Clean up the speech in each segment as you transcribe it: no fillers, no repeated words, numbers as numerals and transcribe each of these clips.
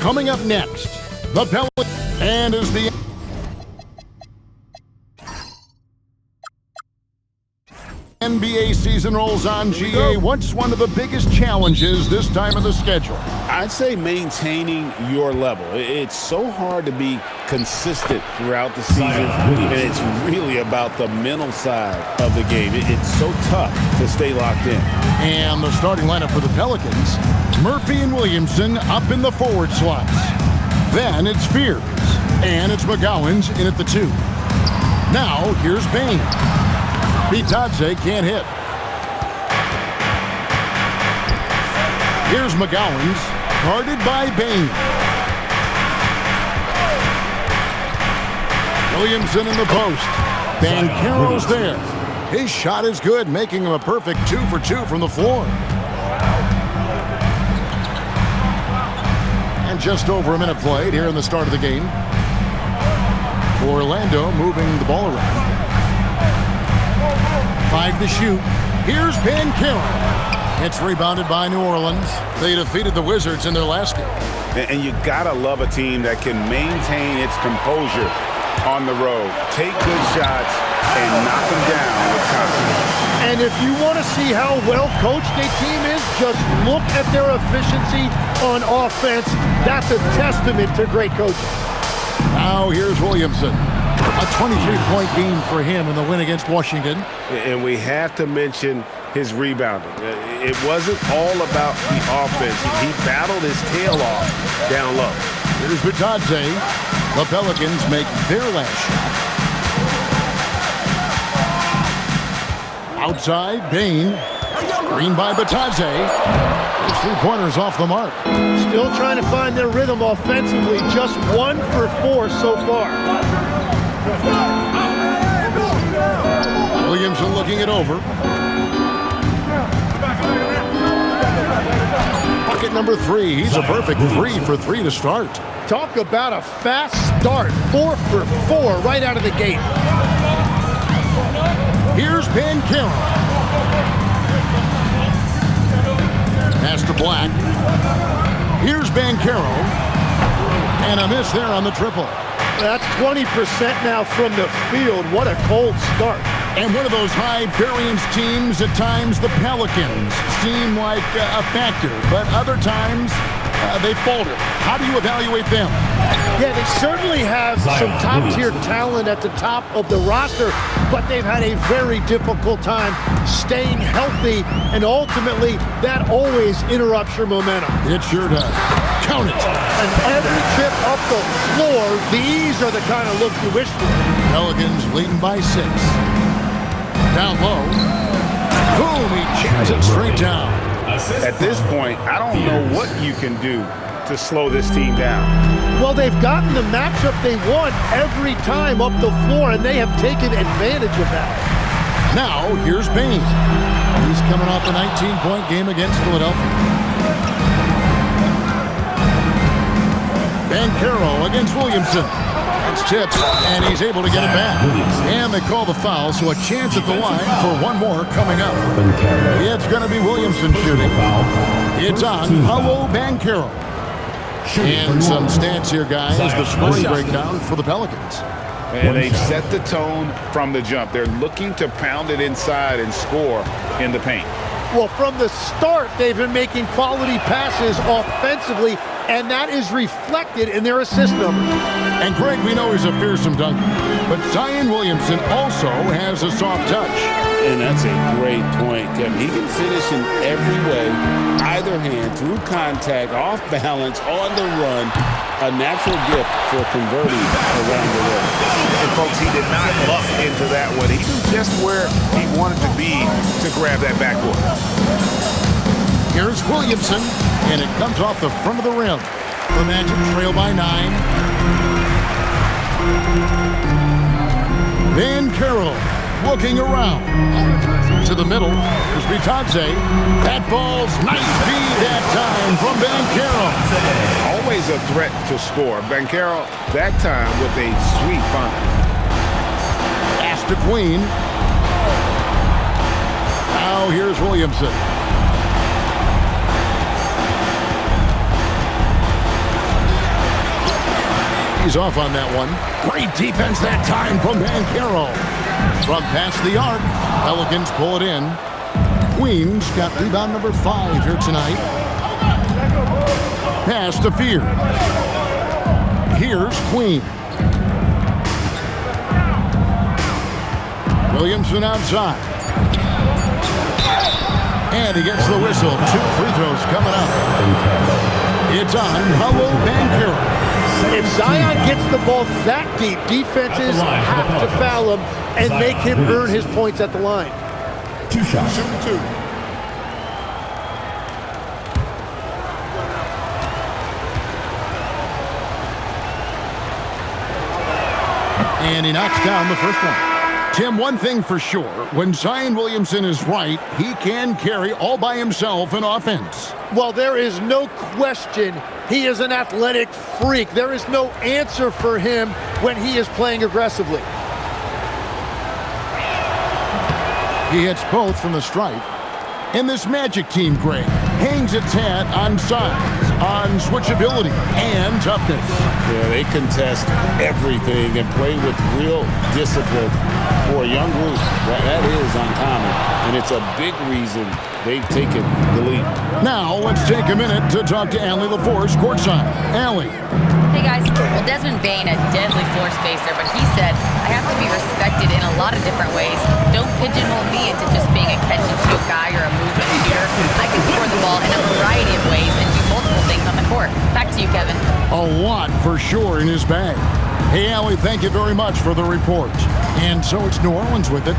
Coming up next, the Pelicans, and as the NBA season rolls on, GA, what's one of the biggest challenges this time of the schedule? I'd say maintaining your level. It's so hard to be consistent throughout the season, and it's really about the mental side of the game. It's so tough to stay locked in. And the starting lineup for the Pelicans, Murphy and Williamson up in the forward slots. Then it's Fears, and it's McGowens in at the 2. Now, here's Bane. Bitadze can't hit. Here's McGowens, guarded by Bane. Williamson in the post. Banchero's there. His shot is good, making him a perfect 2 for 2 from the floor. And just over a minute played here in the start of the game. Orlando moving the ball around. 5 to shoot. Here's Banchero. It's rebounded by New Orleans. They defeated the Wizards in their last game. And you gotta love a team that can maintain its composure on the road. Take good shots and knock them down with confidence. And if you want to see how well coached a team is, just look at their efficiency on offense. That's a testament to great coaching. Now here's Williamson. A 23-point game for him in the win against Washington. And we have to mention his rebounding. It wasn't all about the offense. He battled his tail off down low. Here's Bitadze. The Pelicans make their last shot. Outside, Bane. Screen by Bitadze. His 3-pointers off the mark. Still trying to find their rhythm offensively. Just 1 for 4 so far. Williamson looking it over. Bucket number 3. He's a perfect 3 for 3 to start. Talk about a fast start. 4 for 4 right out of the gate. Here's Banchero. Pass to Black. Here's Banchero. And a miss there on the triple. That's 20% now from the field. What a cold start. And one of those high-variance teams, at times the Pelicans seem like a factor, but other times they falter. How do you evaluate them? Yeah, they certainly have some top-tier talent at the top of the roster, but they've had a very difficult time staying healthy, and ultimately that always interrupts your momentum. It sure does. Count it. And every trip up the floor, these are the kind of looks you wish for. Pelicans leading by 6. Down low. Boom, he jams it straight down. At this point, I don't know what you can do to slow this team down. Well, they've gotten the matchup they want every time up the floor, and they have taken advantage of that. Now, here's Bane. He's coming off a 19-point game against Philadelphia. Banchero against Williamson. It's tipped, and he's able to get it back. And they call the foul, so a chance at the line for one more coming up. It's going to be Williamson shooting. It's on Paolo Banchero. And some stats here, guys. The scoring breakdown for the Pelicans. And they've set the tone from the jump. They're looking to pound it inside and score in the paint. Well, from the start, they've been making quality passes offensively, and that is reflected in their assist numbers. And Greg, we know he's a fearsome dunker, but Zion Williamson also has a soft touch. And that's a great point, Kevin. He can finish in every way, either hand, through contact, off balance, on the run. A natural gift for converting around the rim. And folks, he did not luck into that one. He knew just where he wanted to be to grab that backboard. Here's Williamson, and it comes off the front of the rim. The Magic trail by 9. Banchero looking around. To the middle. There's Bitadze. That ball's nice feed that time from Banchero. Always a threat to score. Banchero, that time with a sweet find. Pass to Queen. Now here's Williamson. He's off on that one. Great defense that time from Banchero. From past the arc, Pelicans pull it in. Queens got rebound number 5 here tonight. Pass to Fear. Here's Queen. Williamson outside. And he gets the whistle. 2 free throws coming up. It's on Paolo Banchero. If Zion gets the ball that deep, defenses have to foul him and make him earn his points at the line. 2 shots. Shooting 2. And he knocks down the first one. Tim, one thing for sure, when Zion Williamson is right, he can carry all by himself in offense. Well, there is no question he is an athletic freak. There is no answer for him when he is playing aggressively. He hits both from the stripe. And this Magic team, Greg, hangs its hat on size, on switchability, and toughness. Yeah, they contest everything and play with real discipline for a young group. That is uncommon, and it's a big reason they've taken the lead. Now, let's take a minute to talk to Allie LaForce courtside. Allie. Hey guys, well, Desmond Bane, a deadly floor spacer, but he said, I have to be respected in a lot of different ways. Don't pigeonhole me into just being a catch-and-shoot guy or a movement shooter. I can score the ball in a variety of ways and do multiple things on the court. Back to you, Kevin. A lot for sure in his bag. Hey, Allie, thank you very much for the report. And so it's New Orleans with it.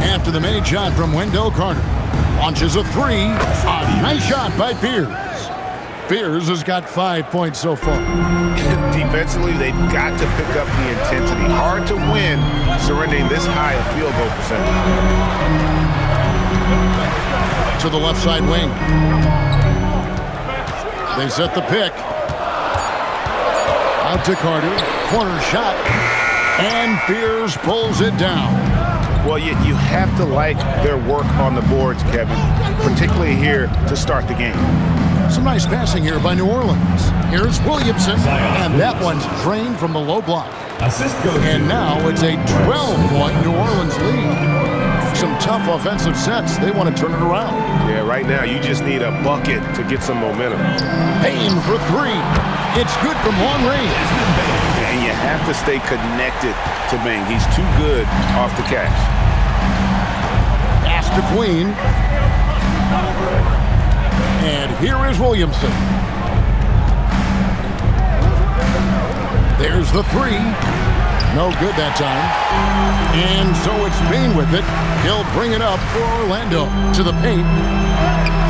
After the made shot from Wendell Carter. Launches a 3. A nice shot by Fears. Fears has got 5 points so far. Defensively, they've got to pick up the intensity. Hard to win surrendering this high a field goal percentage. To the left side wing. They set the pick. Out to Carter. Corner shot. And Fears pulls it down. Well, you have to like their work on the boards, Kevin, particularly here to start the game. Some nice passing here by New Orleans. Here's Williamson, and that one's drained from the low block. And now it's a 12-point New Orleans lead. Some tough offensive sets. They want to turn it around. Yeah, right now you just need a bucket to get some momentum. Payne for 3. It's good from long range. And you have to stay connected to Bane. He's too good off the catch. Pass to Queen. And here is Williamson. There's the 3. No good that time. And so it's Bane with it. He'll bring it up for Orlando to the paint.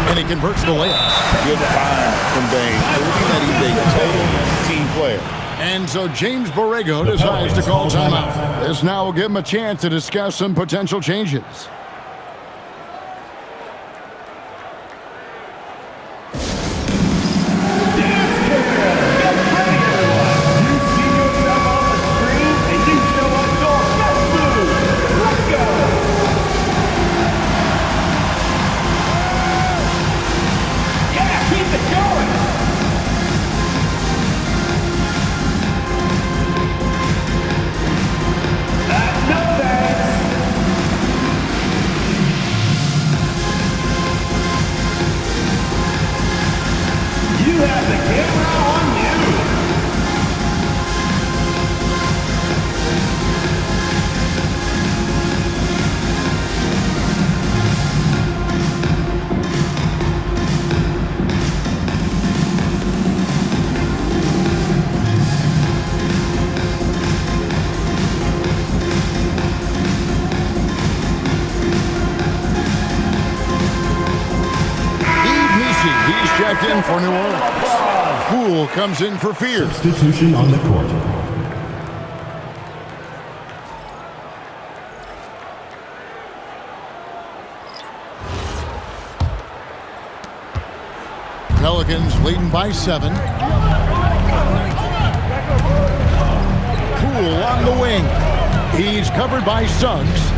And he converts the layup. Good find from Bane. Looking that he's a total team player. And so James Borrego decides to call timeout. This now will give him a chance to discuss some potential changes. In for New Orleans. Poole comes in for Fears. Substitution on the court. Pelicans leading by 7. Poole on the wing. He's covered by Suggs.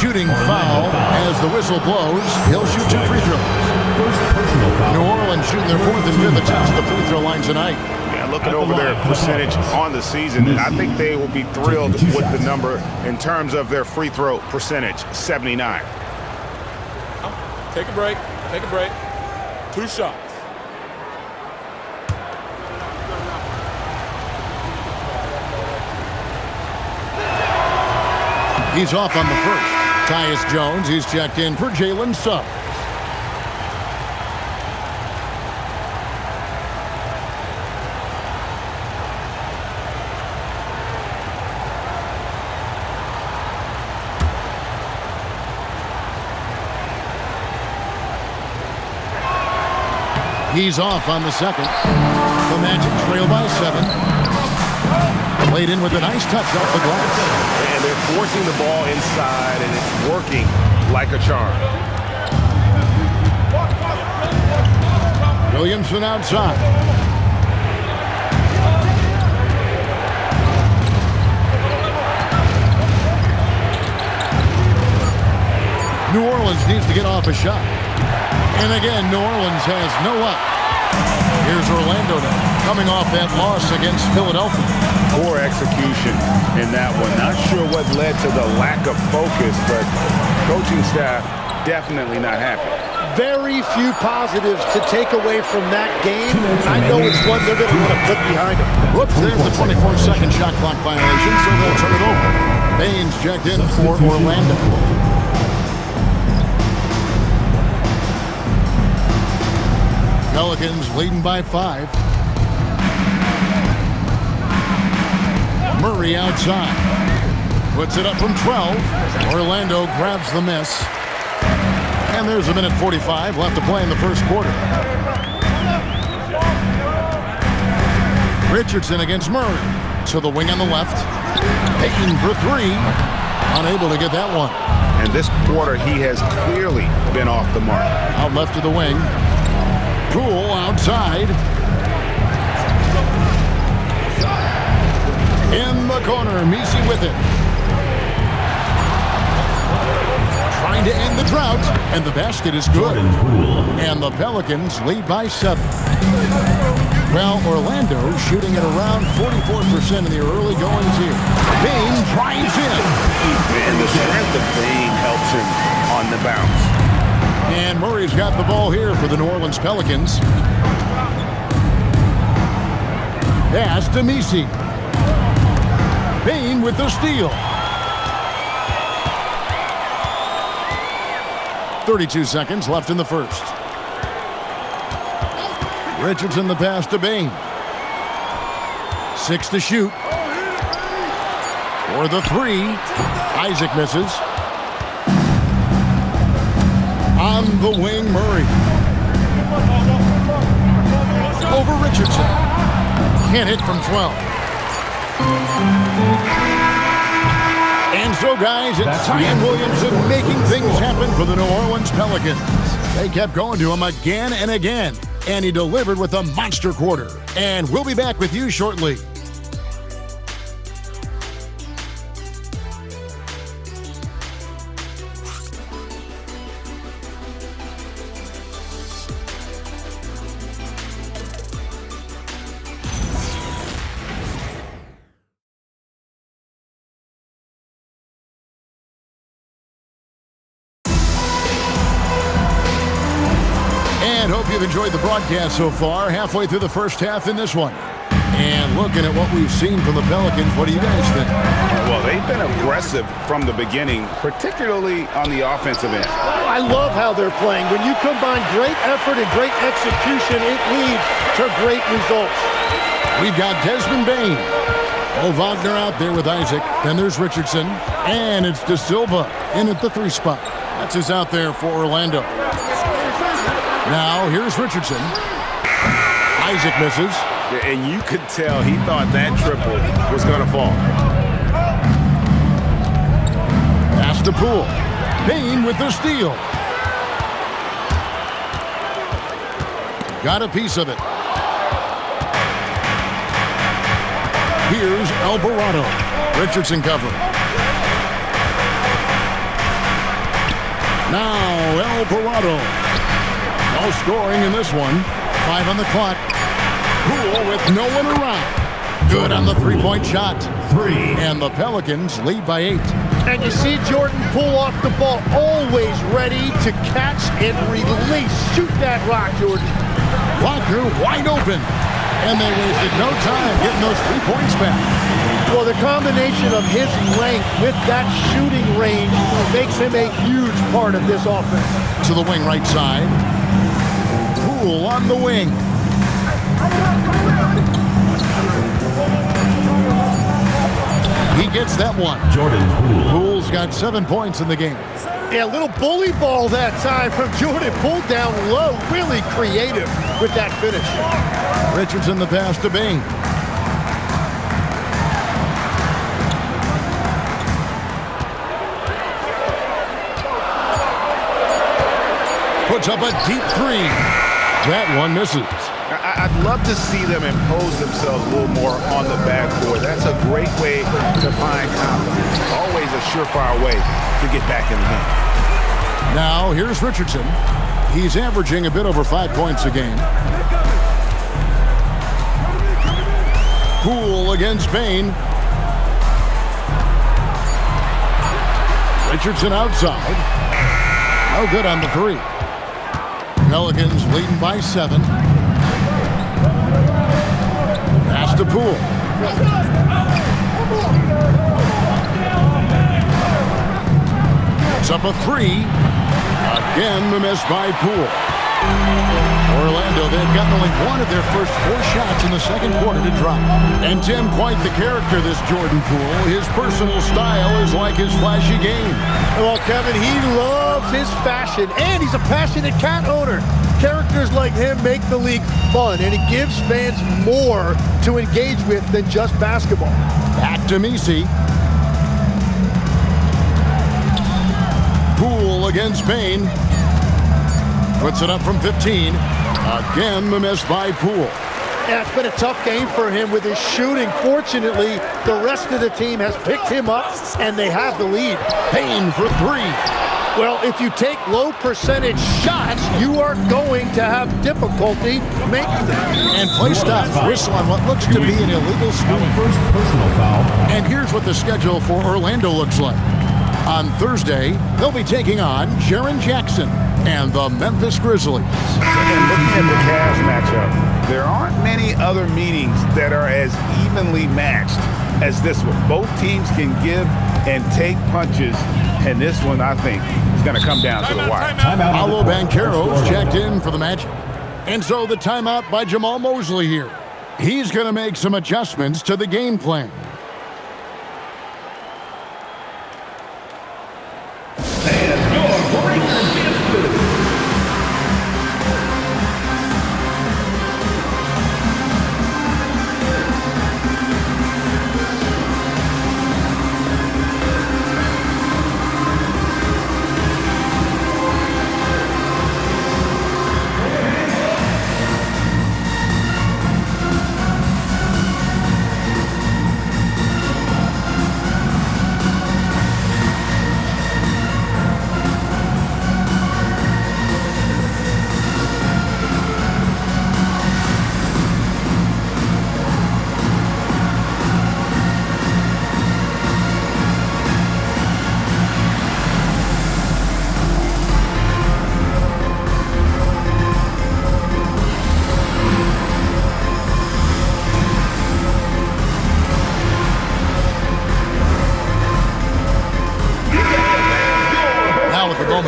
Shooting foul as the whistle blows. He'll shoot 2 free throws. New Orleans shooting their 4th and 5th attempts at the free throw line tonight. Yeah, looking over their percentage on the season, and I think they will be thrilled with the number in terms of their free throw percentage, 79. Take a break. Take a break. 2 shots. He's off on the first. Tyus Jones, he's checked in for Jalen Suggs. He's off on the second. The Magic trail by 7. Played in with a nice touch off the glass. And they're forcing the ball inside, and it's working like a charm. Williamson outside. New Orleans needs to get off a shot. And again, New Orleans has no luck. Here's Orlando now, coming off that loss against Philadelphia. Poor execution in that one. Not sure what led to the lack of focus, but coaching staff definitely not happy. Very few positives to take away from that game, and I know it's one they're going to want to put behind them. Whoops, there's the 24-second shot clock violation, so they'll turn it over. Baines checked in for Orlando. Pelicans leading by 5. Murray outside. Puts it up from 12. Orlando grabs the miss. And there's a minute 45 left to play in the first quarter. Richardson against Murray. To the wing on the left. Payton for 3. Unable to get that one. And this quarter, he has clearly been off the mark. Out left to the wing. Poole outside. In the corner, Messi with it. Trying to end the drought, and the basket is good. And the Pelicans lead by 7. Well, Orlando shooting at around 44% in the early goings here. Bane drives in. And the strength of Bane helps him on the bounce. And Murray's got the ball here for the New Orleans Pelicans. Pass to Messi. Bane with the steal. 32 seconds left in the first. Richardson the pass to Bane. 6 to shoot. For the 3. Isaac misses. On the wing, Murray. Over Richardson. Can't hit from 12. And so, guys, it's Zion Williamson making things happen for the New Orleans Pelicans. They kept going to him again and again, and he delivered with a monster quarter. And we'll be back with you shortly. Hope you've enjoyed the broadcast so far. Halfway through the first half in this one. And looking at what we've seen from the Pelicans, what do you guys think? Well, they've been aggressive from the beginning, particularly on the offensive end. I love how they're playing. When you combine great effort and great execution, it leads to great results. We've got Desmond Bane. Wagner out there with Isaac. Then there's Richardson. And it's De Silva in at the 3 spot. That's who's out there for Orlando. Now, here's Richardson. Isaac misses. And you could tell he thought that triple was going to fall. Pass to Poole. Bane with the steal. Got a piece of it. Here's Alvarado. Richardson cover. Now, Alvarado. No scoring in this one. 5 on the clock. Poole with no one around. Good on the three-point shot. 3. And the Pelicans lead by 8. And you see Jordan pull off the ball, always ready to catch and release. Shoot that rock, Jordan. Wagner wide open. And they wasted no time getting those 3 points back. Well, the combination of his length with that shooting range makes him a huge part of this offense. To the wing right side. Poole on the wing. He gets that one. Jordan Poole. Poole's got 7 points in the game. Yeah, a little bully ball that time from Jordan. Pulled down low, really creative with that finish. Richardson the pass to Bane. Puts up a deep 3. That one misses. I'd love to see them impose themselves a little more on the backboard. That's a great way to find confidence. Always a surefire way to get back in the game. Now, here's Richardson. He's averaging a bit over 5 points a game. Poole against Bane. Richardson outside. No good on the 3. Pelicans leading by 7. Pass to Poole. It's up a 3. Again, the miss by Poole. Orlando, they've gotten only one of their first 4 shots in the second quarter to drop. And Tim, quite the character, this Jordan Poole. His personal style is like his flashy game. Well, Kevin, he loves his fashion, and he's a passionate cat owner. Characters like him make the league fun, and it gives fans more to engage with than just basketball. Back to Messi. Poole against Bane. Puts it up from 15. Again, the miss by Poole. Yeah, it's been a tough game for him with his shooting. Fortunately, the rest of the team has picked him up, and they have the lead. Bane for 3. Well, if you take low percentage shots, you are going to have difficulty making them. And play stops. Whistle on what looks to be an illegal screen. First personal foul. And here's what the schedule for Orlando looks like. On Thursday, they'll be taking on Jaren Jackson and the Memphis Grizzlies. And looking at the Cavs matchup, there aren't many other meetings that are as evenly matched as this one. Both teams can give and take punches, and this one, I think, is going to come down to the wire. Paolo Banchero's checked in for the Magic. And so the timeout by Jamal Mosley here. He's going to make some adjustments to the game plan.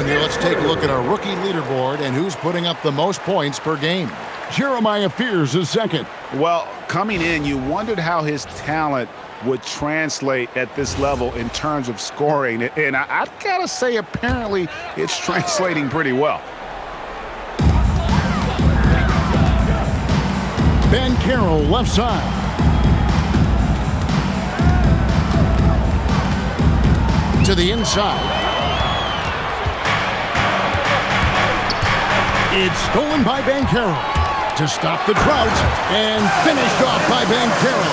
Let's take a look at our rookie leaderboard and who's putting up the most points per game. Jeremiah Fears is second. Well, coming in, you wondered how his talent would translate at this level in terms of scoring. And I've got to say, apparently, it's translating pretty well. Banchero left side. To the inside. It's stolen by Banchero to stop the drought and finished off by Banchero.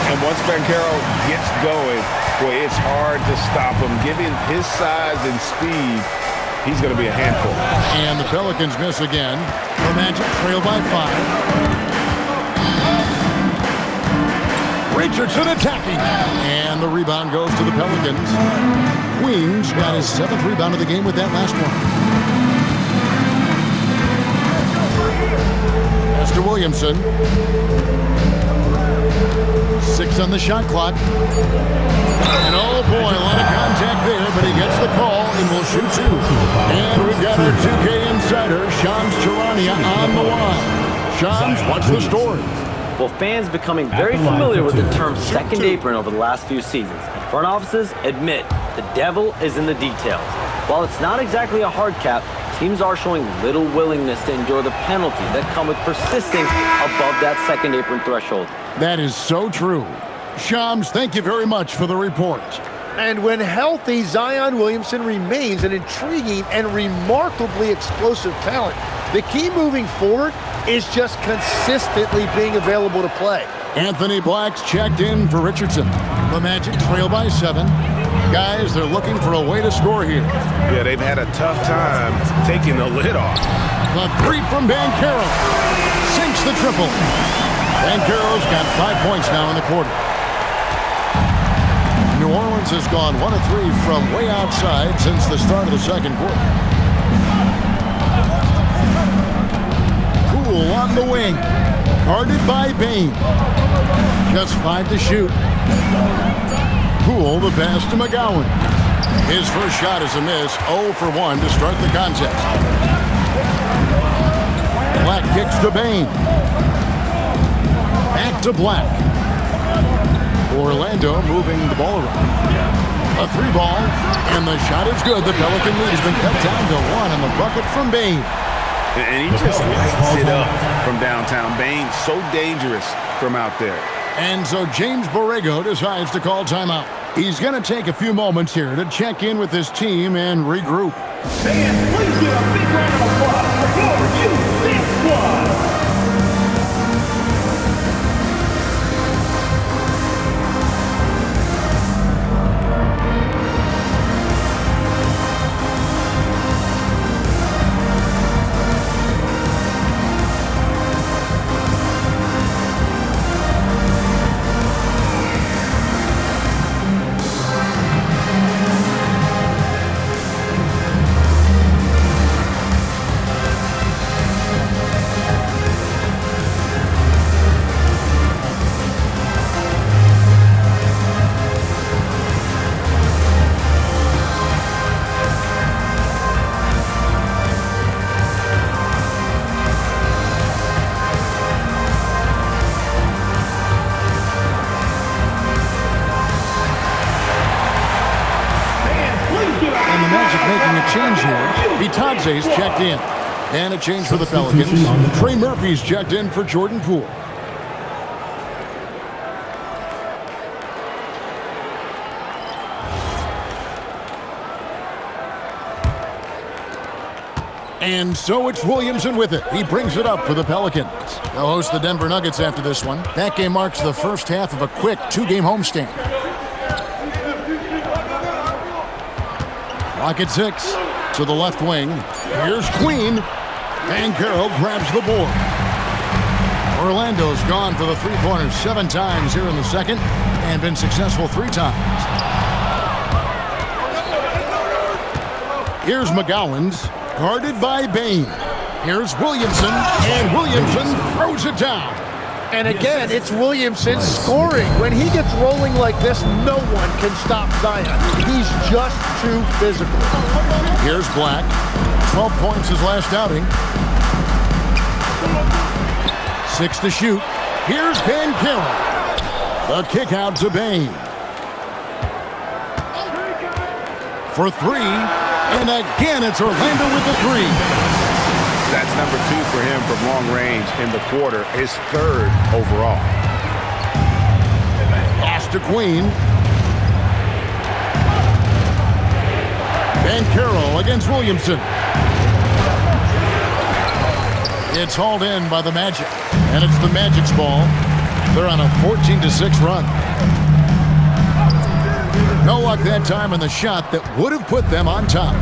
And once Banchero gets going, boy, it's hard to stop him. Given his size and speed, he's going to be a handful. And the Pelicans miss again. The Magic trail by 5. Richardson attacking. And the rebound goes to the Pelicans. Queens got his 7th rebound of the game with that last one. Pass to Williamson. 6 on the shot clock. And oh boy, a lot of contact there, but he gets the call and will shoot 2. And we've got our 2K insider, Shams Charania, on the line. Shams, what's the story? Well, fans becoming very familiar with the term second apron over the last few seasons. And front offices admit the devil is in the details. While it's not exactly a hard cap, teams are showing little willingness to endure the penalties that come with persisting above that second apron threshold. That is so true. Shams, thank you very much for the report. And when healthy, Zion Williamson remains an intriguing and remarkably explosive talent. The key moving forward is just consistently being available to play. Anthony Black's checked in for Richardson. The Magic trail by 7. Guys, they're looking for a way to score here. Yeah, they've had a tough time taking the lid off. The 3 from Banchero. Sinks the triple. Banchero's got 5 points now in the quarter. New Orleans has gone 1 of 3 from way outside since the start of the second quarter. Poole on the wing. Guarded by Bane. Just 5 to shoot. Poole the pass to McGowan. His first shot is a miss. 0 for 1 to start the contest. Black kicks to Bane. Back to Black. Orlando moving the ball around. A 3 ball, and the shot is good. The Pelican lead has been cut down to 1 on the bucket from Bane. And he just lights it up from downtown. Bane so dangerous from out there. And so James Borrego decides to call timeout. He's going to take a few moments here to check in with his team and regroup. Fans, please give a big round of applause for your Houston Squad. Change here. Bitadze's checked in. And a change for the Pelicans. Trey Murphy's checked in for Jordan Poole. And so it's Williamson with it. He brings it up for the Pelicans. They'll host the Denver Nuggets after this one. That game marks the first half of a quick 2-game homestand. Clock at 6 to the left wing. Here's Queen. Banchero grabs the board. Orlando's gone for the three-pointers 7 times here in the second and been successful 3 times. Here's McGowan's, guarded by Bane. Here's Williamson, and Williamson throws it down. And again, it's Williamson scoring. When he gets rolling like this, no one can stop Zion. He's just too physical. Here's Black. 12 points his last outing. 6 to shoot. Here's Banchero. The kick out to Bane. For 3. And again, it's Orlando with the 3. That's number 2 for him from long range in the quarter, his 3rd overall. Pass to Queen. Banchero against Williamson. It's hauled in by the Magic, and it's the Magic's ball. They're on a 14-6 run. No luck that time in the shot that would have put them on top.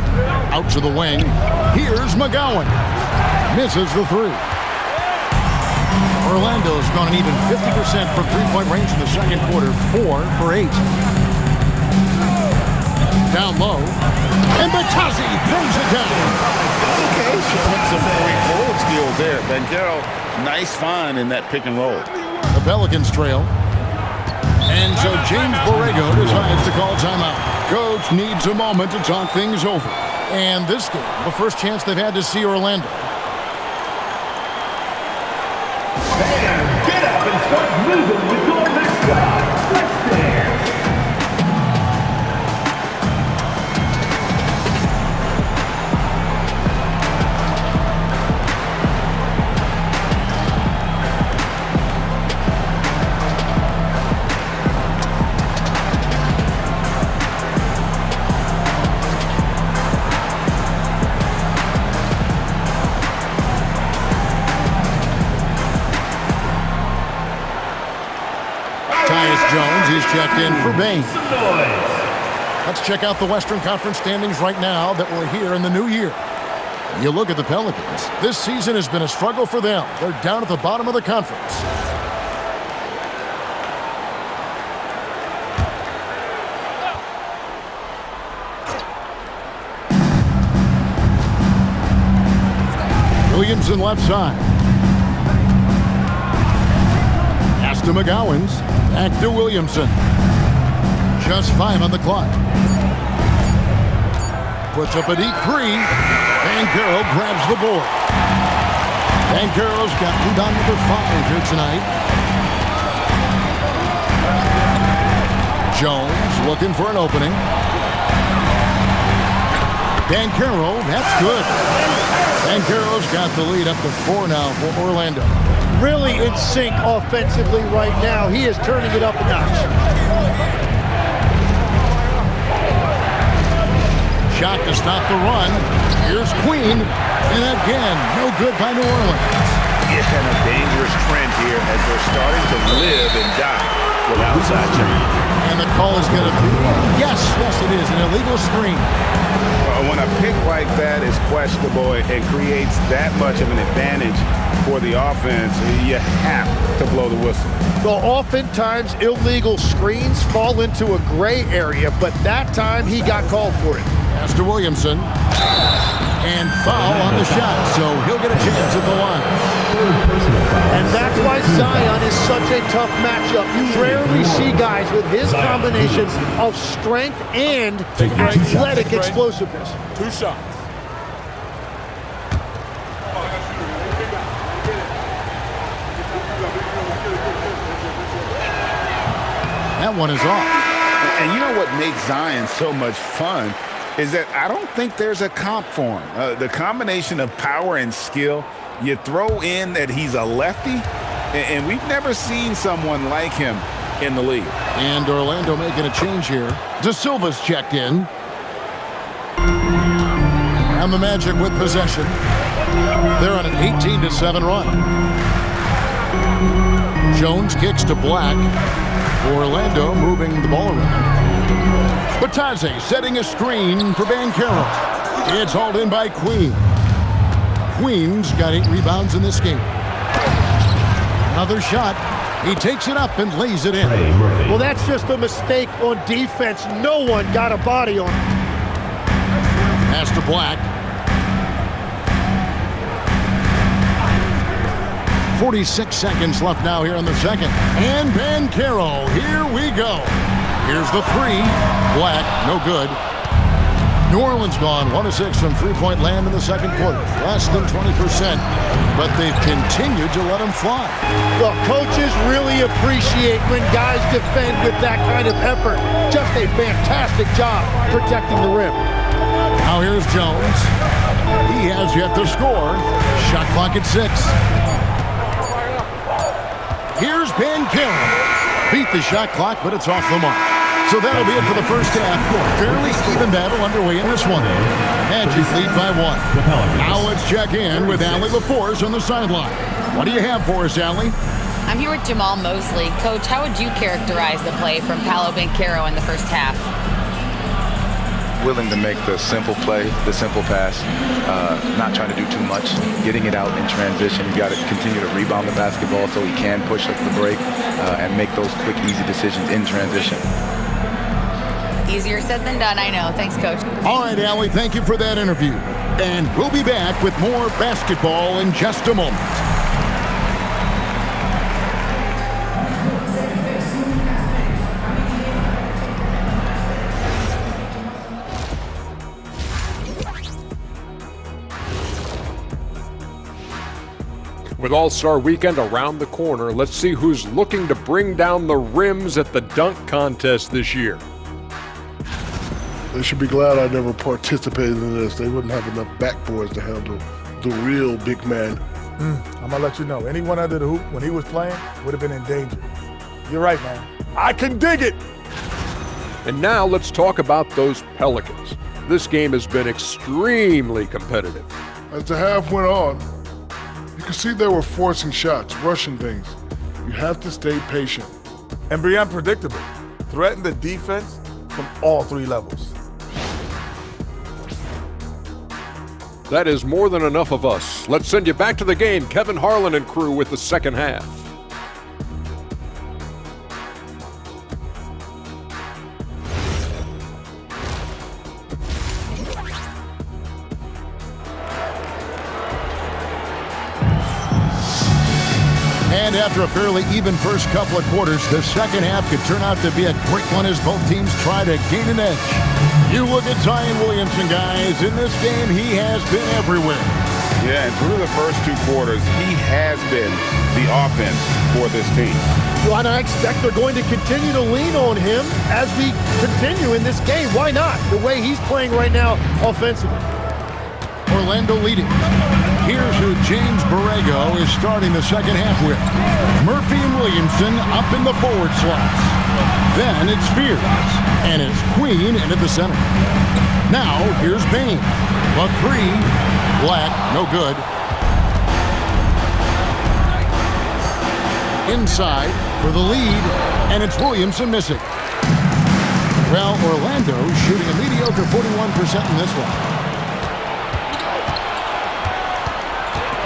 Out to the wing. Here's McGowan. Misses the 3. Orlando's gone an even 50% from three-point range in the second quarter, 4 for 8. Down low, and Batazzi throws it down. Okay, some point forward skills there. Banchero, nice find in that pick and roll. The Pelicans trail. And so James Borrego decides to call timeout. Coach needs a moment to talk things over. And this game, the first chance they've had to see Orlando. Get up and start moving with your mascot. Let's dance. Jones, he's checked in for Bane. Let's check out the Western Conference standings right now that we're here in the new year. You look at the Pelicans. This season has been a struggle for them. They're down at the bottom of the conference. Williamson left side. Pass to McGowens. Back to Williamson. Just 5 on the clock. Puts up a deep 3. Banchero grabs the board. Banchero's got rebound number 5 here tonight. Jones looking for an opening. Banchero, that's good. Banchero's got the lead up to 4 now for Orlando. Really in sync offensively right now. He is turning it up a notch. Shot to stop the run. Here's Queen. And again, no good by New Orleans. Yeah, and a dangerous trend here as they're starting to live and die with outside change. And the call is going to be, yes, it is, an illegal screen. When a pick like that is questionable and creates that much of an advantage for the offense, you have to blow the whistle. Well, oftentimes illegal screens fall into a gray area, but that time he got called for it. Pass to Williamson. And foul on the shot, so he'll get a chance at the line. And that's why Zion is such a tough matchup. You rarely see guys with his combination of strength and athletic explosiveness. 2 shots. That one is off. And you know what makes Zion so much fun is that I don't think there's a comp for him. The combination of power and skill, you throw in that he's a lefty, and we've never seen someone like him in the league. And Orlando making a change here. De Silva's checked in. And the Magic with possession. They're on an 18-7 run. Jones kicks to Black. Orlando moving the ball around. Batazzi setting a screen for Banchero. It's hauled in by Queen. Queen's got 8 rebounds in this game. Another shot. He takes it up and lays it in. Well, that's just a mistake on defense. No one got a body on him. Pass to Black. 46 seconds left now here in the second. And Banchero, here we go. Here's the 3. Black, no good. New Orleans gone 1 of 6 from three-point land in the second quarter. Less than 20%, but they've continued to let them fly. The coaches really appreciate when guys defend with that kind of effort. Just a fantastic job protecting the rim. Now here's Jones. He has yet to score. Shot clock at 6. Here's Banchero. Beat the shot clock, but it's off the mark. So that'll be it for the first half. Fairly even battle underway in this one. Magic lead by 1. Now let's check in with Allie LaForce on the sideline. What do you have for us, Allie? I'm here with Jamal Mosley. Coach, how would you characterize the play from Paolo Banchero in the first half? willing to make the simple play, the simple pass, not trying to do too much, getting it out in transition. You got to continue to rebound the basketball so he can push up the break and make those quick, easy decisions in transition. Easier said than done, I know. Thanks, Coach. All right, Allie, thank you for that interview. And we'll be back with more basketball in just a moment. With All-Star Weekend around the corner, let's see who's looking to bring down the rims at the dunk contest this year. They should be glad I never participated in this. They wouldn't have enough backboards to handle the real big man. I'm going to let you know, anyone under the hoop when he was playing would have been in danger. You're right, man. I can dig it. And now let's talk about those Pelicans. This game has been extremely competitive. As the half went on, you could see they were forcing shots, rushing things. You have to stay patient. And be unpredictable. Threaten the defense from all three levels. That is more than enough of us. Let's send you back to the game. Kevin Harlan and crew with the second half. And after a fairly even first couple of quarters, the second half could turn out to be a great one as both teams try to gain an edge. You look at Zion Williamson, guys. In this game, he has been everywhere. Yeah, and through the first two quarters, he has been the offense for this team. Well, and I expect they're going to continue to lean on him as we continue in this game. Why not? The way he's playing right now offensively. Orlando leading. Here's who James Borrego is starting the second half with. Murphy and Williamson up in the forward slots. Then it's Spears, and it's Queen into the center. Now here's Bain. A three. Black, no good. Inside for the lead, and it's Williamson missing. Well, Orlando shooting a mediocre 41% in this one.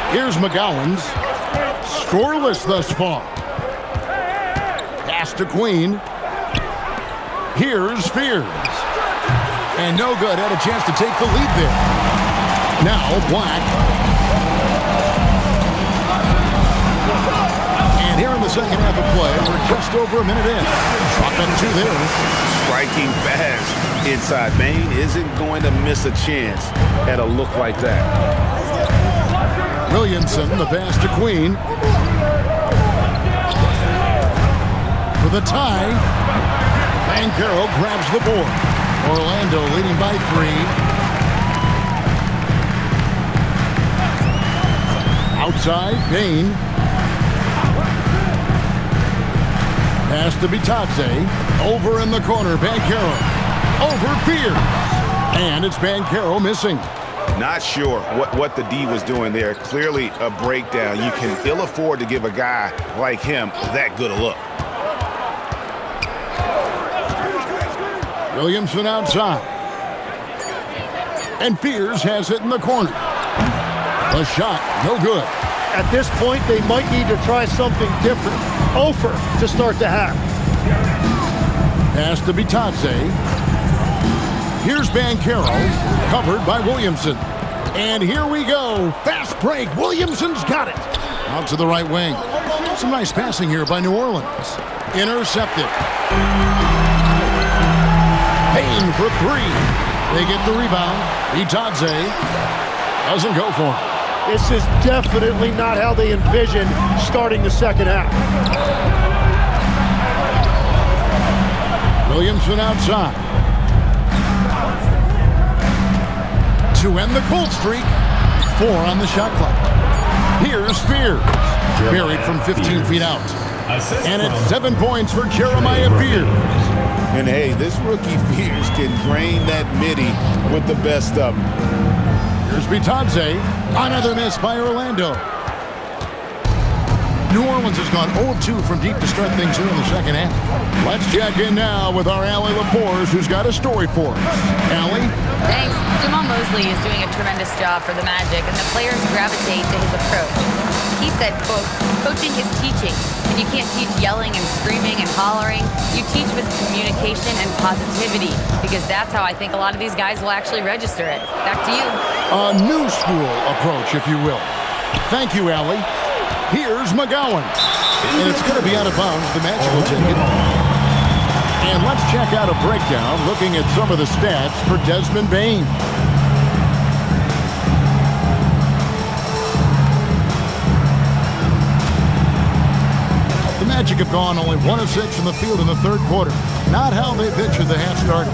Here's McGowan's. Scoreless thus far. Pass to Queen. Here's Spears. And no good. Had a chance to take the lead there. Now Black. And here in the second half of play, we're just over a minute in. Dropping two there. Striking fast inside. Bain isn't going to miss a chance at a look like that. Williamson, the pass to Queen. For the tie. Banchero grabs the board. Orlando leading by 3. Outside, Bain. Pass to Bitadze. Over in the corner, Banchero. Over Spears. And it's Banchero missing. Not sure what the D was doing there. Clearly a breakdown. You can ill afford to give a guy like him that good a look. Williamson outside. And Spears has it in the corner. A shot, no good. At this point, they might need to try something different. Ofer to start the half. Pass to Bitadze. Here's Banchero, covered by Williamson. And here we go. Fast break. Williamson's got it. Out to the right wing. Some nice passing here by New Orleans. Intercepted. Payne for 3. They get the rebound. Bitadze doesn't go for it. This is definitely not how they envision starting the second half. Williamson outside. To end the cold streak. 4 on the shot clock. Here's Spears. Buried from 15 feet out. And it's 7 points for Jeremiah Spears. And hey, this rookie Spears can drain that midi with the best of them. Here's Bitadze. Another miss by Orlando. New Orleans has gone 0-2 from deep to start things here in the second half. Let's check in now with our Allie LaForce, who's got a story for us. Allie? Thanks. Jamal Mosley is doing a tremendous job for the Magic, and the players gravitate to his approach. He said, quote, coaching is teaching, and you can't teach yelling and screaming and hollering. You teach with communication and positivity, because that's how I think a lot of these guys will actually register it. Back to you. A new school approach, if you will. Thank you, Allie. Here's McGowan. And it's going to be out of bounds. The Magic will take it. And let's check out a breakdown looking at some of the stats for Desmond Bane. The Magic have gone only 1 of 6 in the field in the third quarter. Not how they pictured the half started.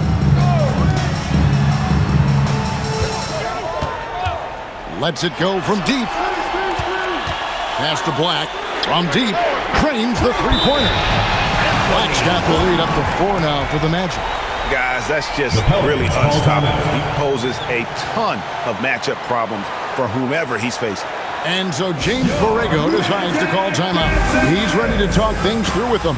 Lets it go from deep. Pass to Black. From deep. Cranes the three-pointer. Black's got the lead up to 4 now for the Magic. Guys, that's just really unstoppable. He poses a ton of matchup problems for whomever he's facing. And so James Borrego decides to call timeout. He's ready to talk things through with them.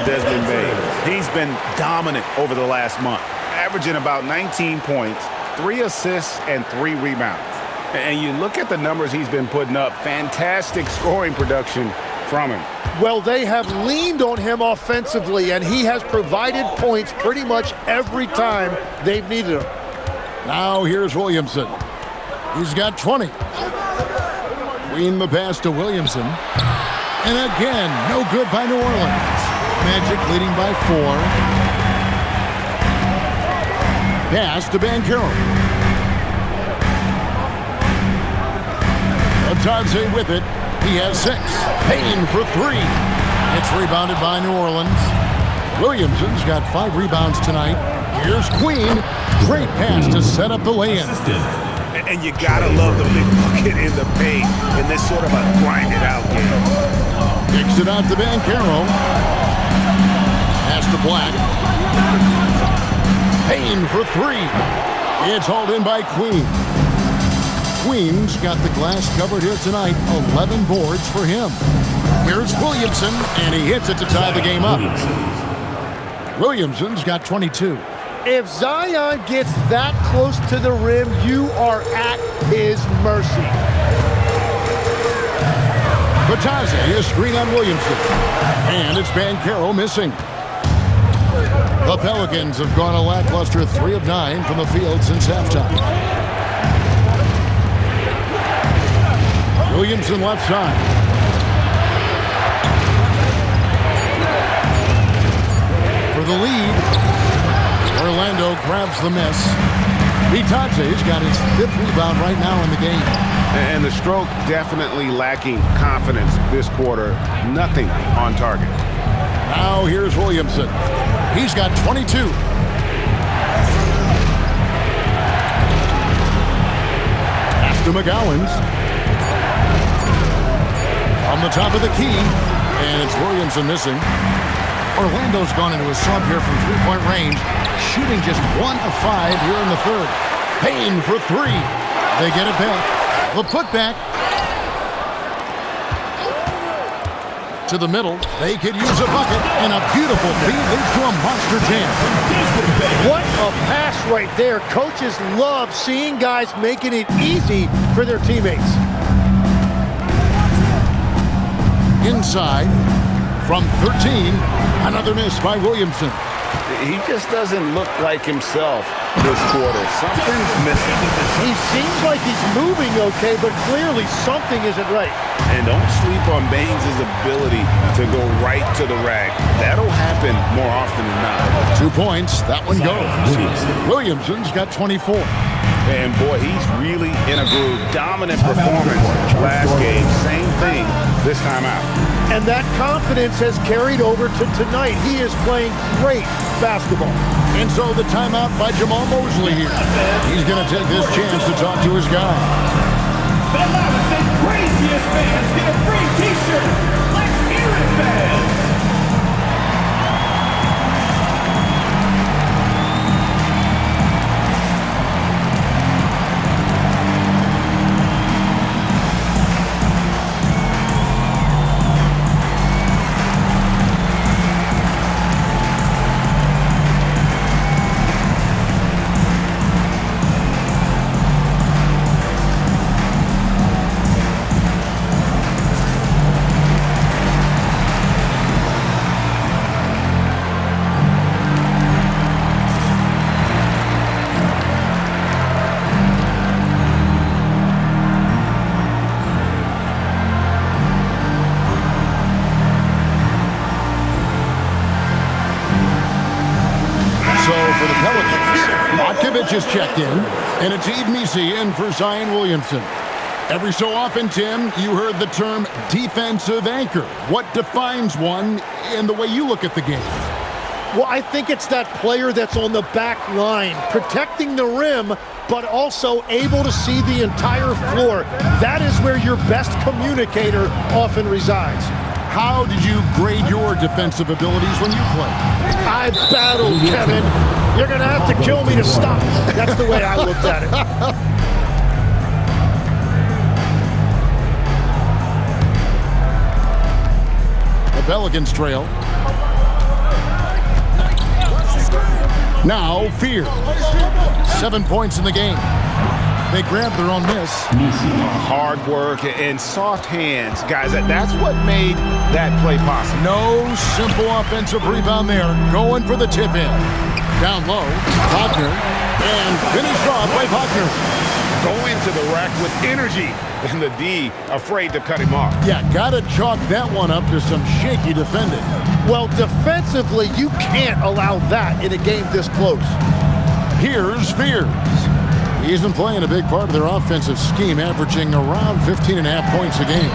Desmond Bane. He's been dominant over the last month, averaging about 19 points, 3 assists, and 3 rebounds. And you look at the numbers he's been putting up, fantastic scoring production from him. Well, they have leaned on him offensively, and he has provided points pretty much every time they've needed him. Now here's Williamson. He's got 20. Queen the pass to Williamson. And again, no good by New Orleans. Magic leading by 4. Pass to Banchero. Atadze with it. He has 6. Payne for 3. It's rebounded by New Orleans. Williamson's got 5 rebounds tonight. Here's Queen. Great pass to set up the lay-in. And you gotta love the big bucket in the paint in this sort of a grind-it-out game. Kicks it out to Banchero. Pass to Black. Payne for 3. It's hauled in by Queen. Queen's got the glass covered here tonight. 11 boards for him. Here's Williamson, and he hits it to tie the game up. Williamson's got 22. If Zion gets that close to the rim, you are at his mercy. Atadze is screen on Williamson. And it's Banchero missing. The Pelicans have gone a lackluster 3 of 9 from the field since halftime. Williamson left side. For the lead, Orlando grabs the miss. Atadze's got his 5th rebound right now in the game. And the stroke definitely lacking confidence this quarter. Nothing on target. Now here's Williamson. He's got 22. Pass to McGowan's. On the top of the key. And it's Williamson missing. Orlando's gone into a slump here from 3-point range. Shooting just 1 of 5 here in the third. Payne for 3. They get it back. The putback. To the middle. They could use a bucket, and a beautiful feed leads to a monster jam. What a pass right there. Coaches love seeing guys making it easy for their teammates. Inside From 13, another miss by Williamson. He just doesn't look like himself this quarter. Something's missing. He seems like he's moving okay, but clearly something isn't right. And don't sleep on Baines' ability to go right to the rack. That'll happen more often than not. 2 points. That one goes. Williamson's got 24. And boy, he's really in a groove. Dominant performance last game. Same thing this time out. And that confidence has carried over to tonight. He is playing great basketball. And so the timeout by Jamal Mosley here. He's going to take this chance to talk to his guy. The loudest and craziest fans get a free t-shirt. Let's hear it, fans. Just checked in, and it's Yves Missi in for Zion Williamson. Every so often, Tim, you heard the term defensive anchor. What defines one in the way you look at the game? Well, I think it's that player that's on the back line, protecting the rim, but also able to see the entire floor. That is where your best communicator often resides. How did you grade your defensive abilities when you played? I battled, Kevin. You're going to have to kill me to stop. That's the way I looked at it. The Pelicans trail. Now, Fear. 7 points in the game. They grab their own miss. Hard work and soft hands. Guys, that's what made that play possible. No simple offensive rebound there. Going for the tip-in. Down low, Wagner, and finished off by Wagner. Go into the rack with energy, and the D afraid to cut him off. Yeah, gotta chalk that one up to some shaky defending. Well, defensively, you can't allow that in a game this close. Here's Fears. He's been playing a big part of their offensive scheme, averaging around 15.5 points a game.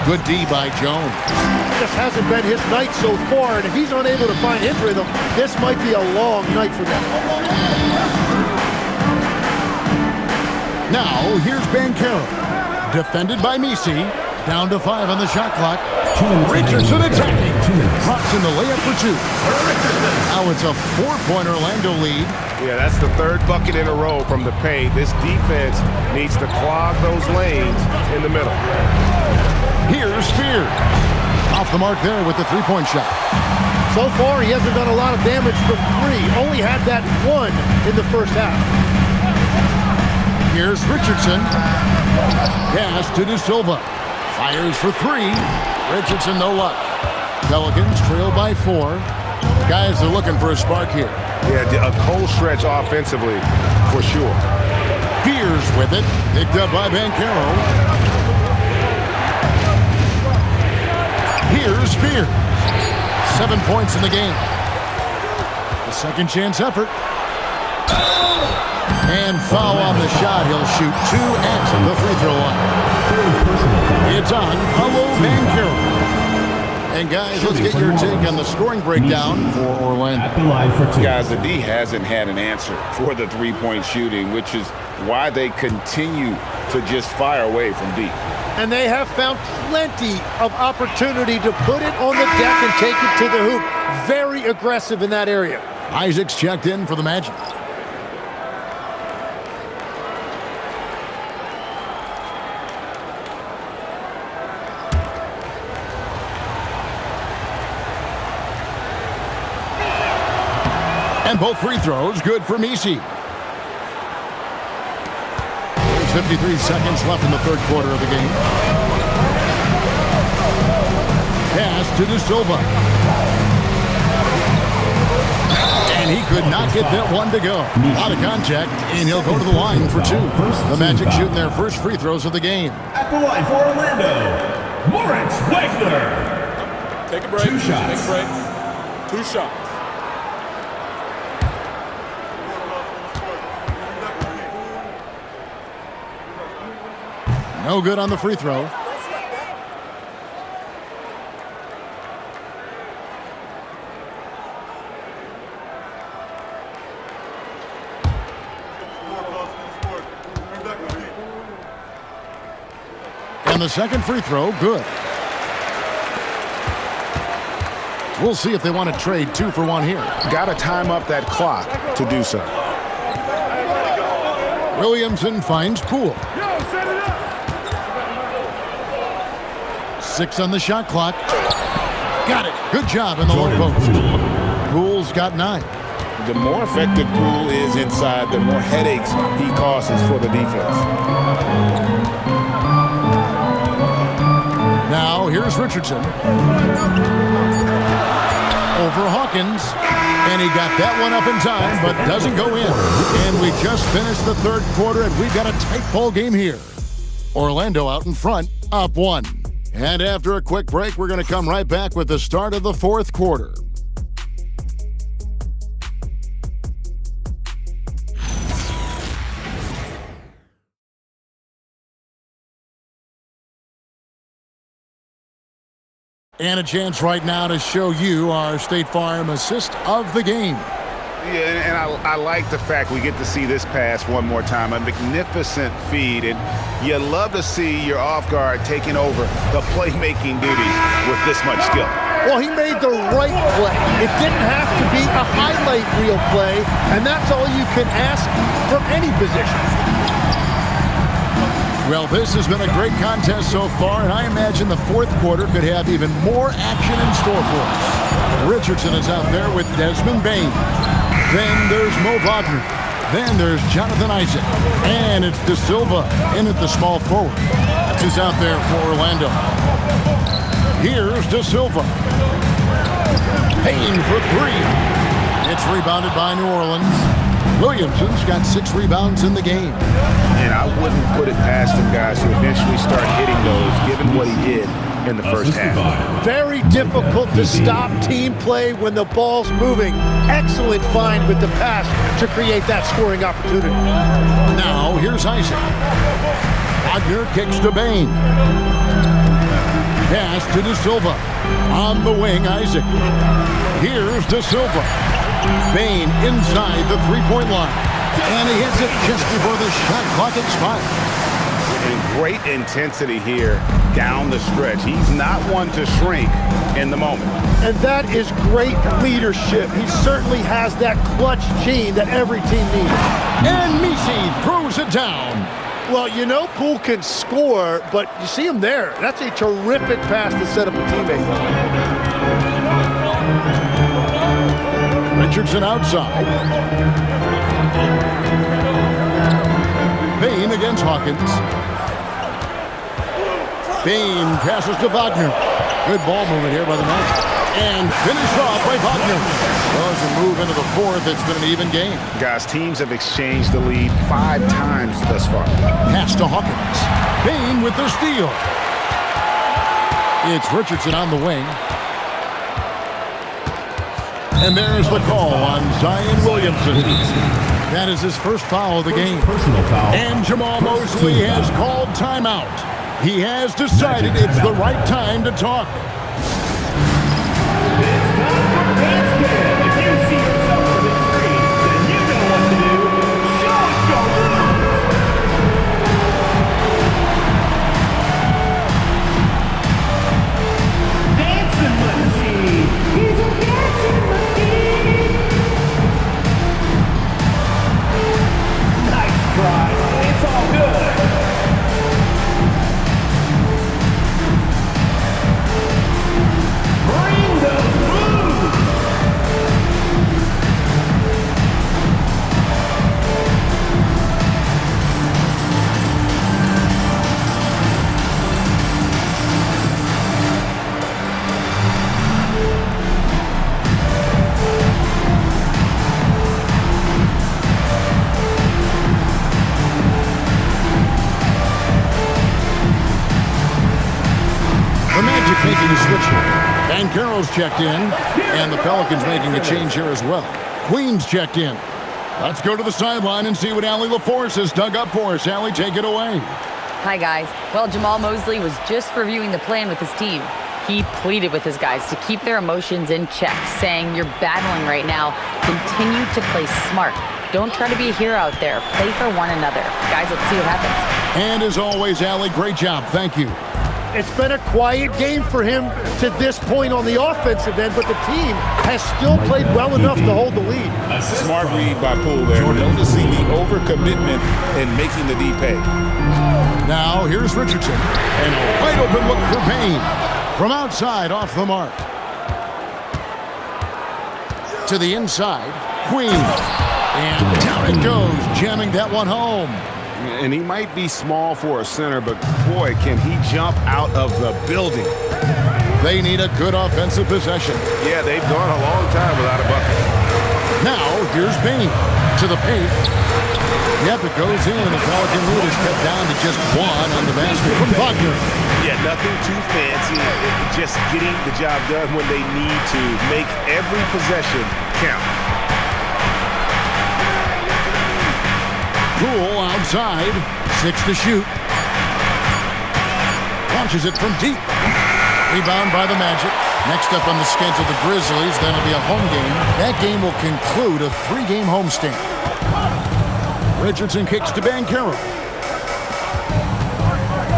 Good D by Jones. Just hasn't been his night so far, and if he's unable to find his rhythm, this might be a long night for them. Now, here's Banchero. Defended by Missi. Down to 5 on the shot clock. Richardson attacking. Drops in the layup for 2. Now it's a 4-point Orlando lead. Yeah, that's the third bucket in a row from the paint. This defense needs to clog those lanes in the middle. Here's Fear. Off the mark there with the 3-point shot. So far, he hasn't done a lot of damage from 3. Only had that 1 in the first half. Here's Richardson. Pass to De Silva. Fires for 3. Richardson, no luck. Pelicans trail by 4. Guys are looking for a spark here. Yeah, a cold stretch offensively, for sure. Fears with it. Picked up by Banchero. Here's Fears. 7 points in the game. The second chance effort. And foul on the shot. He'll shoot 2 at the free throw line. It's on Paolo Banchero. And guys, let's get your take on the scoring breakdown for Orlando. Guys, the D hasn't had an answer for the three-point shooting, which is why they continue to just fire away from deep. And they have found plenty of opportunity to put it on the deck and take it to the hoop. Very aggressive in that area. Isaacs checked in for the Magic. And both free throws good for Missi. There's 53 seconds left in the third quarter of the game. Pass to De Silva. And he could not get that one to go. Out of contact, and he'll go to the line for two. The Magic shooting their first free throws of the game. At the line for Orlando, Moritz Wagner. Take a break. 2 shots. Take a break. 2 shots. No good on the free throw. And the second free throw, good. We'll see if they want to trade 2 for 1 here. Got to time up that clock to do so. Williamson finds Poole. 6 on the shot clock. Got it. Good job in the low post. Poole's got 9. The more effective Poole is inside, the more headaches he causes for the defense. Now, here's Richardson. Over Hawkins. And he got that one up in time, but doesn't go in. And we just finished the third quarter, and we've got a tight ball game here. Orlando out in front, up 1. And after a quick break, we're going to come right back with the start of the fourth quarter. And a chance right now to show you our State Farm assist of the game. Yeah, and I like the fact we get to see this pass one more time. A magnificent feed, and you love to see your off guard taking over the playmaking duties with this much skill. Well, he made the right play. It didn't have to be a highlight reel play, and that's all you can ask from any position. Well, this has been a great contest so far, and I imagine the fourth quarter could have even more action in store for us. Richardson is out there with Desmond Bane. Then there's Mo Wagner. Then there's Jonathan Isaac. And it's De Silva in at the small forward. That's who's out there for Orlando. Here's De Silva. Payne for 3. It's rebounded by New Orleans. Williamson's got 6 rebounds in the game. And I wouldn't put it past him, guys, to eventually start hitting those, given what he did in the first half. Very difficult to stop team play when the ball's moving. Excellent find with the pass to create that scoring opportunity. Now, here's Isaac. Wagner kicks to Bane. Pass to De Silva. On the wing, Isaac. Here's De Silva. Bane inside the three-point line. And he hits it just before the shot clock expires. And great intensity here down the stretch. He's not one to shrink in the moment. And that is great leadership. He certainly has that clutch gene that every team needs. And Misi throws it down. Well, you know Poole can score, but you see him there. That's a terrific pass to set up a teammate. Richardson outside. Bane against Hawkins. Bane passes to Wagner. Good ball movement here by the Magic. And finished off by Wagner. Well, as we move into the fourth, it's been an even game. Guys, teams have exchanged the lead 5 times thus far. Pass to Hawkins. Bane with the steal. It's Richardson on the wing. And there's the call on Zion Williamson. That is his first foul of the game. And Jamal Mosley has called timeout. He has decided it's the right time to talk. It's time for Dance Band. If you see yourself on the screen, then you know what to do. Show us your moves. Dancing machine. He's a dancing machine. Nice try. It's all good. Banchero's checked in, and the Pelicans making a change here as well. Queen's checked in. Let's go to the sideline and see what Allie LaForce has dug up for us. Allie, take it away. Hi, guys. Well, Jamal Mosley was just reviewing the plan with his team. He pleaded with his guys to keep their emotions in check, saying, "You're battling right now. Continue to play smart. Don't try to be a hero out there. Play for one another." Guys, let's see what happens. And as always, Allie, great job. Thank you. It's been a quiet game for him to this point on the offensive end, but the team has still played well enough to hold the lead. Smart read by Poole there. Noticing the overcommitment and making the D pay. Now, here's Richardson. And a wide open look for Payne. From outside, off the mark. To the inside, Queen. And down it goes, jamming that one home. And he might be small for a center, but boy, can he jump out of the building. They need a good offensive possession. Yeah, they've gone a long time without a bucket. Now, here's Payne to the paint. Yep, it goes in, and the Pelican lead is cut down to just one on the basket from Wagner. Yeah, nothing too fancy. Just getting the job done when they need to. Make every possession count. Poole outside, 6 to shoot. Launches it from deep. Rebound by the Magic. Next up on the schedule, the Grizzlies. That'll be a home game. That game will conclude a 3-game homestand. Richardson kicks to Banchero.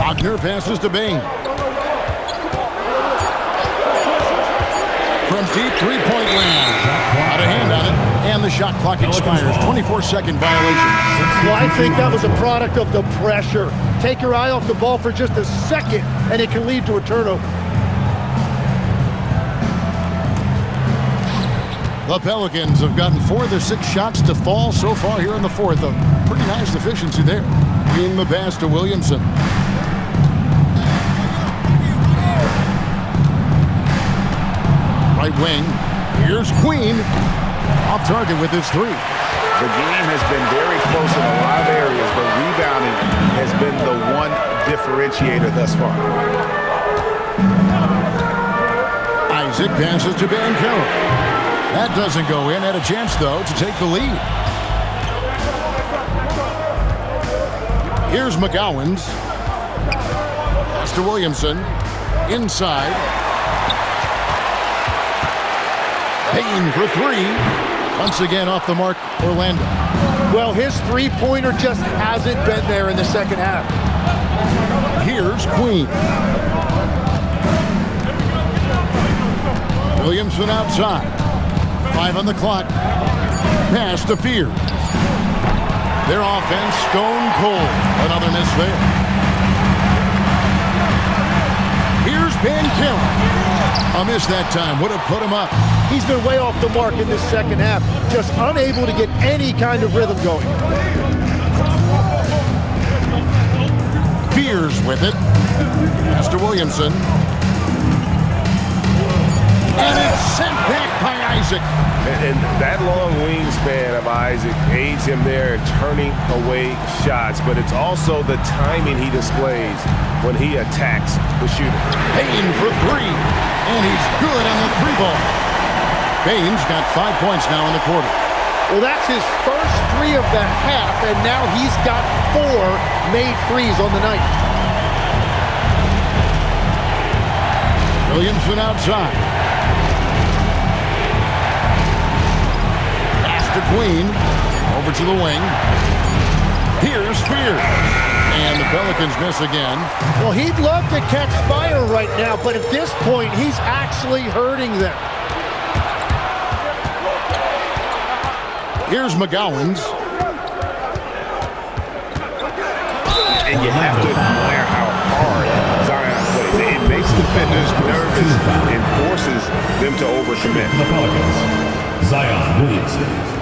Wagner passes to Bane. From deep, three-point land. Out of hand on it, and the shot clock expires. 24-second violation. Well, I think that was a product of the pressure. Take your eye off the ball for just a second, and it can lead to a turnover. The Pelicans have gotten 4 of their 6 shots to fall so far here in the fourth. A pretty nice efficiency there. In the pass to Williamson. Right wing. Here's Queen. Off target with his 3. The game has been very close in a lot of areas, but rebounding has been the one differentiator thus far. Isaac passes to Banchero. That doesn't go in. Had a chance, though, to take the lead. Here's McGowens. Pass to Williamson. Inside. Payne for 3. Once again off the mark, Orlando. Well, his three-pointer just hasn't been there in the second half. Here's Queen. Williamson outside. 5 on the clock. Pass to Fear. Their offense stone cold. Another miss there. Here's Banchero. A miss that time. Would have put him up. He's been way off the mark in this second half. Just unable to get any kind of rhythm going. Fears with it. Pass to Williamson. And it's sent back by Isaac. And that long wingspan of Isaac aids him there in turning away shots, but it's also the timing he displays when he attacks the shooter. Payne for 3, and he's good on the 3-ball. Payne's got 5 points now in the quarter. Well, that's his first 3 of the half, and now he's got 4 made threes on the night. Williamson outside. Queen, over to the wing. Here's Fear. And the Pelicans miss again. Well, he'd love to catch fire right now, but at this point, he's actually hurting them. Here's McGowens. And you have to admire how hard Zion plays. It makes defenders nervous and forces them to overcommit. The Pelicans, Zion Williamson.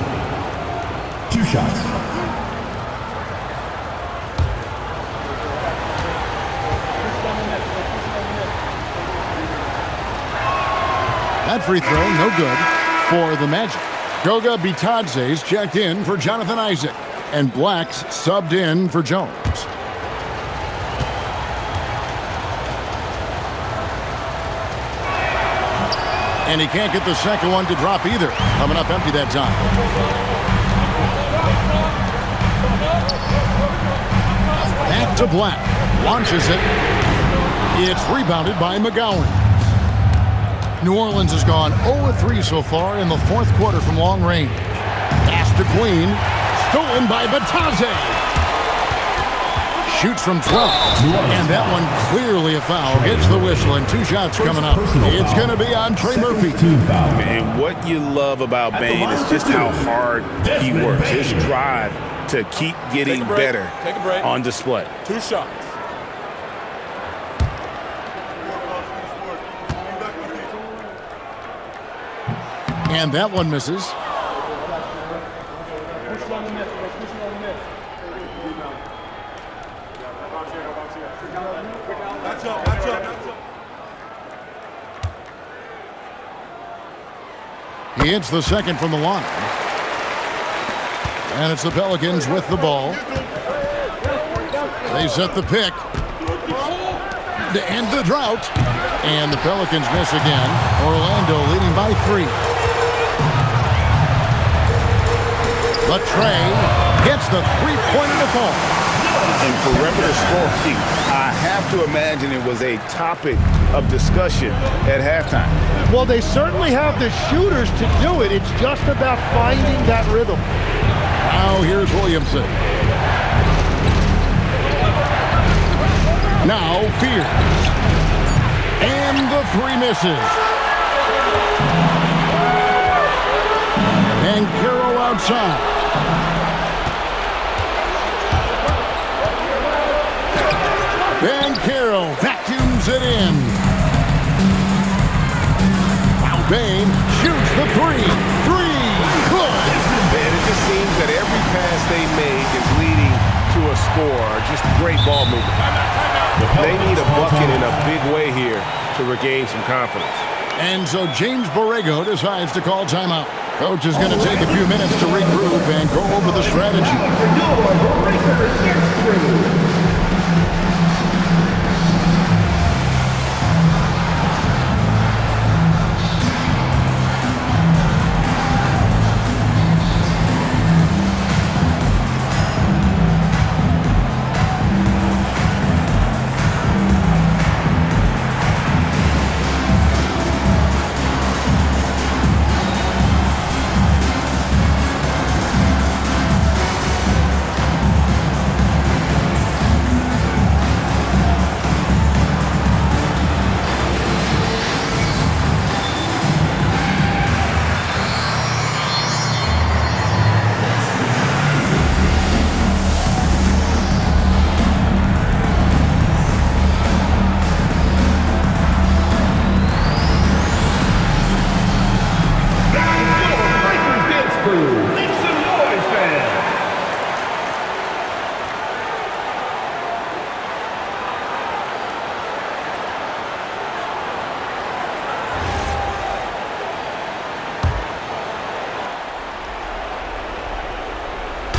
2 shots. That free throw, no good for the Magic. Goga Bitadze's checked in for Jonathan Isaac, and Black's subbed in for Jones. And he can't get the second one to drop either. Coming up empty that time. Back to Black. Launches it. It's rebounded by McGowan. New Orleans has gone 0-3 so far in the fourth quarter from long range. Pass to Queen. Stolen by Batadze. Shoots from 12. And that one clearly a foul. Gets the whistle and 2 shots coming up. It's going to be on Trey Murphy. And what you love about Bane is just how hard he works. His drive to keep getting better on display. 2 shots. And that one misses. He hits the second from the line. And it's the Pelicans with the ball. They set the pick to end the drought. And the Pelicans miss again. Orlando leading by 3. But Trey gets the three-pointer to fall. And perimeter scoring, I have to imagine it was a topic of discussion at halftime. Well, they certainly have the shooters to do it. It's just about finding that rhythm. Now here's Williamson. Now Fears. And the 3 misses. And Carroll outside. And Carroll vacuums it in. Now Bane shoots the 3. 3. Good. And it just seems that every pass they make is leading to a score. Just great ball movement. They need a bucket in a big way here to regain some confidence. And so James Borrego decides to call timeout. Coach is going to take a few minutes to regroup and go over the strategy.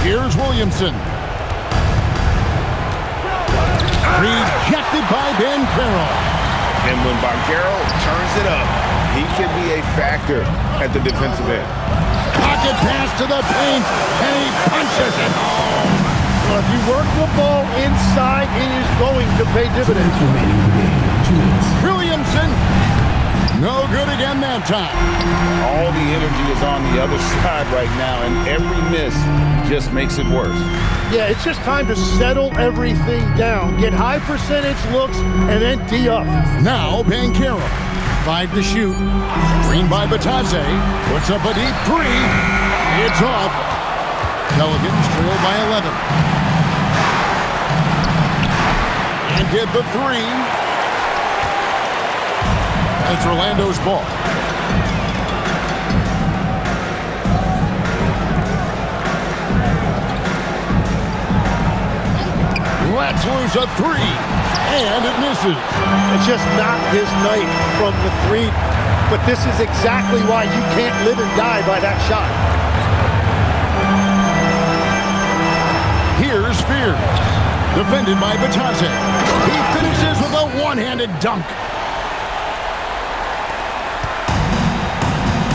Here's Williamson. Rejected by Ben Carroll. And when Banchero turns it up, he can be a factor at the defensive end. Pocket pass to the paint, and he punches it home. Well, if you work the ball inside, it is going to pay dividends. Williamson, no good again that time. All the energy is on the other side right now, and every miss just makes it worse. Yeah, it's just time to settle everything down. Get high percentage looks and then tee up. Now Banchero, 5 to shoot. Screen by Batadze. Puts up a deep 3. It's off. Pelicans trail by 11. And get the 3. It's Orlando's ball. Let's lose a 3, and it misses. It's just not his night from the 3, but this is exactly why you can't live and die by that shot. Here's Fears, defended by Batadze. He finishes with a one-handed dunk.